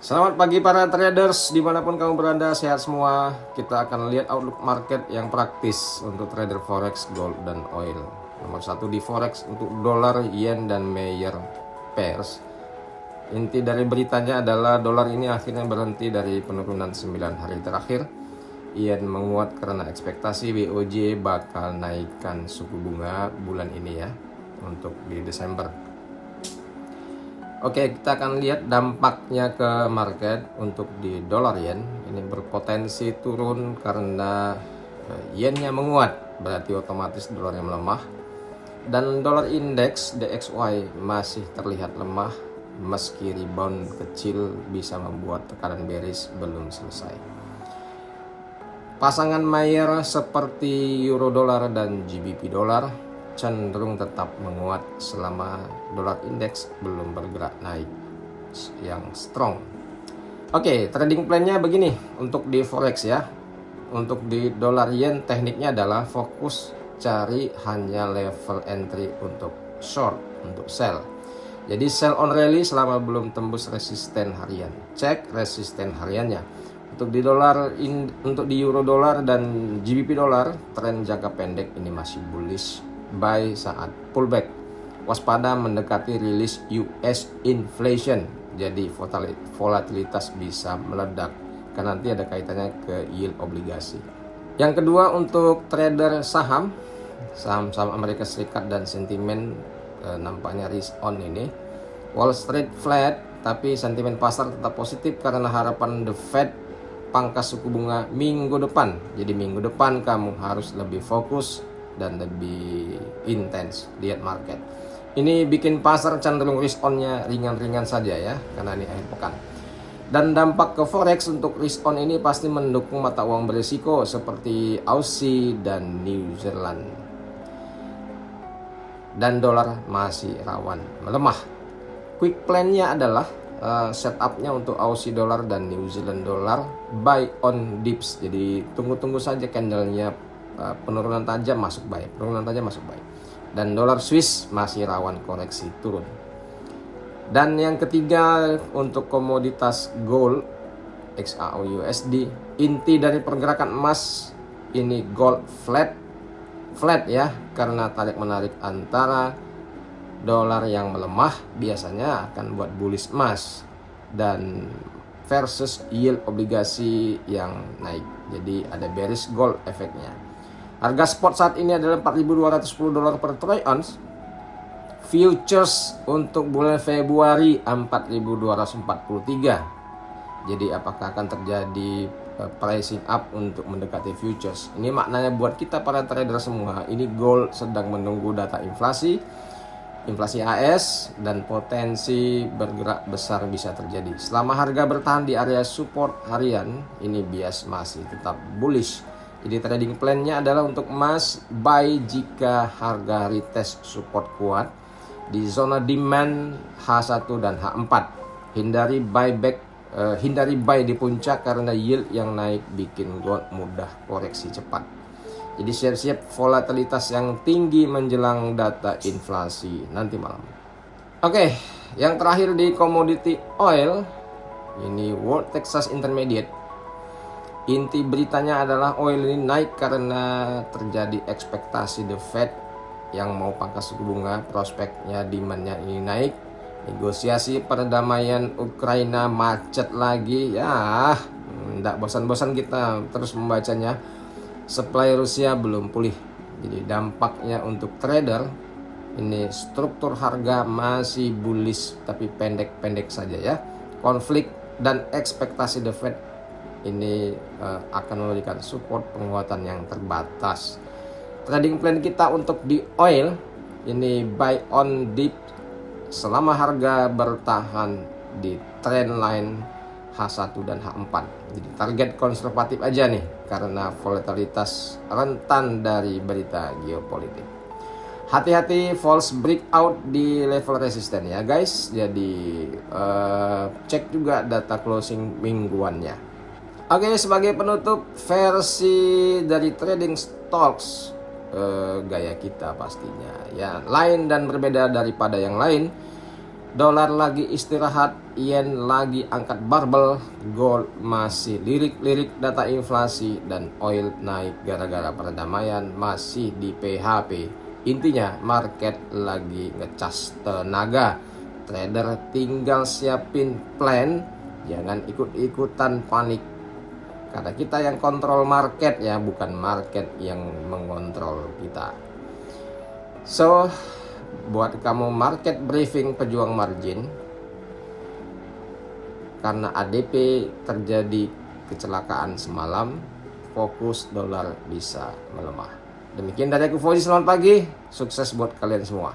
Selamat pagi para traders, dimanapun kamu berada, sehat semua. Kita akan lihat outlook market yang praktis untuk trader forex, gold, dan oil. Nomor satu di forex untuk dolar, yen, dan Mayer pairs. Inti dari beritanya adalah dolar ini akhirnya berhenti dari penurunan 9 hari terakhir. Yen menguat karena ekspektasi BOJ bakal naikkan suku bunga bulan ini ya, untuk di Desember. Oke, kita akan lihat dampaknya ke market untuk di dolar yen. Ini berpotensi turun karena yennya menguat, berarti otomatis dolarnya melemah. Dan dolar indeks DXY masih terlihat lemah, meski rebound kecil bisa membuat tekanan bearish belum selesai. Pasangan Mayer seperti euro dolar dan GBP dolar cenderung tetap menguat selama dolar indeks belum bergerak naik yang strong. Oke, trading plan-nya begini untuk di forex ya. Untuk di dolar yen tekniknya adalah fokus cari hanya level entry untuk short, untuk sell. Jadi sell on rally selama belum tembus resisten harian. Cek resisten hariannya. Untuk di dolar, untuk di euro dolar dan GBP dolar, tren jangka pendek ini masih bullish. Buy saat pullback. Waspada mendekati rilis US inflation. Jadi volatilitas bisa meledak karena nanti ada kaitannya ke yield obligasi. Yang kedua untuk trader saham Amerika Serikat dan sentimen nampaknya risk on ini. Wall Street flat tapi sentimen pasar tetap positif karena harapan The Fed pangkas suku bunga minggu depan. Jadi minggu depan kamu harus lebih fokus dan lebih intens lihat market. Ini bikin pasar cenderung risk on-nya ringan-ringan saja ya, karena ini akhir pekan. Dan dampak ke forex untuk risk on ini pasti mendukung mata uang berisiko seperti Aussie dan New Zealand. Dan dolar masih rawan melemah. Quick plan-nya adalah setup-nya untuk Aussie dollar dan New Zealand dollar buy on dips. Jadi tunggu-tunggu saja candle-nya penurunan tajam masuk buy, dan dolar Swiss masih rawan koreksi turun. Dan yang ketiga untuk komoditas gold XAU USD, inti dari pergerakan emas ini gold flat ya, karena tarik menarik antara dolar yang melemah biasanya akan buat bullish emas dan versus yield obligasi yang naik. Jadi ada bearish gold efeknya. Harga spot saat ini adalah 4.210 dolar per troy ounce. Futures untuk bulan Februari 4.243. Jadi apakah akan terjadi pricing up untuk mendekati futures? Ini maknanya buat kita para trader semua, ini gold sedang menunggu data inflasi AS, dan potensi bergerak besar bisa terjadi. Selama harga bertahan di area support harian, ini bias masih tetap bullish. Jadi trading plan-nya adalah untuk emas buy jika harga retest support kuat di zona demand H1 dan H4. Hindari buy di puncak karena yield yang naik bikin gold mudah koreksi cepat. Jadi siap-siap volatilitas yang tinggi menjelang data inflasi nanti malam. Oke, yang terakhir di commodity oil, ini World Texas Intermediate. Inti beritanya adalah oil ini naik karena terjadi ekspektasi The Fed yang mau pangkas suku bunga, prospeknya demand-nya ini naik. Negosiasi perdamaian Ukraina macet lagi ya, tidak bosan-bosan kita terus membacanya. Supply Rusia belum pulih. Jadi dampaknya untuk trader ini struktur harga masih bullish tapi pendek-pendek saja ya. Konflik dan ekspektasi The Fed ini akan memberikan support penguatan yang terbatas. Trading plan kita untuk di oil ini buy on dip selama harga bertahan di trend line H1 dan H4. Jadi target konservatif aja nih karena volatilitas rentan dari berita geopolitik. Hati-hati false breakout di level resisten ya guys. Jadi cek juga data closing mingguannya. Oke, sebagai penutup versi dari trading stocks gaya kita pastinya ya, lain dan berbeda daripada yang lain. Dolar lagi istirahat, yen lagi angkat barbel, gold masih lirik-lirik data inflasi, dan oil naik gara-gara perdamaian masih di PHP. Intinya market lagi ngecas tenaga. Trader tinggal siapin plan, jangan ikut-ikutan panik. Karena kita yang kontrol market ya, bukan market yang mengontrol kita. So, buat kamu market briefing pejuang margin, karena ADP terjadi kecelakaan semalam, fokus dolar bisa melemah. Demikian dari aku Fauzi, selamat pagi, sukses buat kalian semua.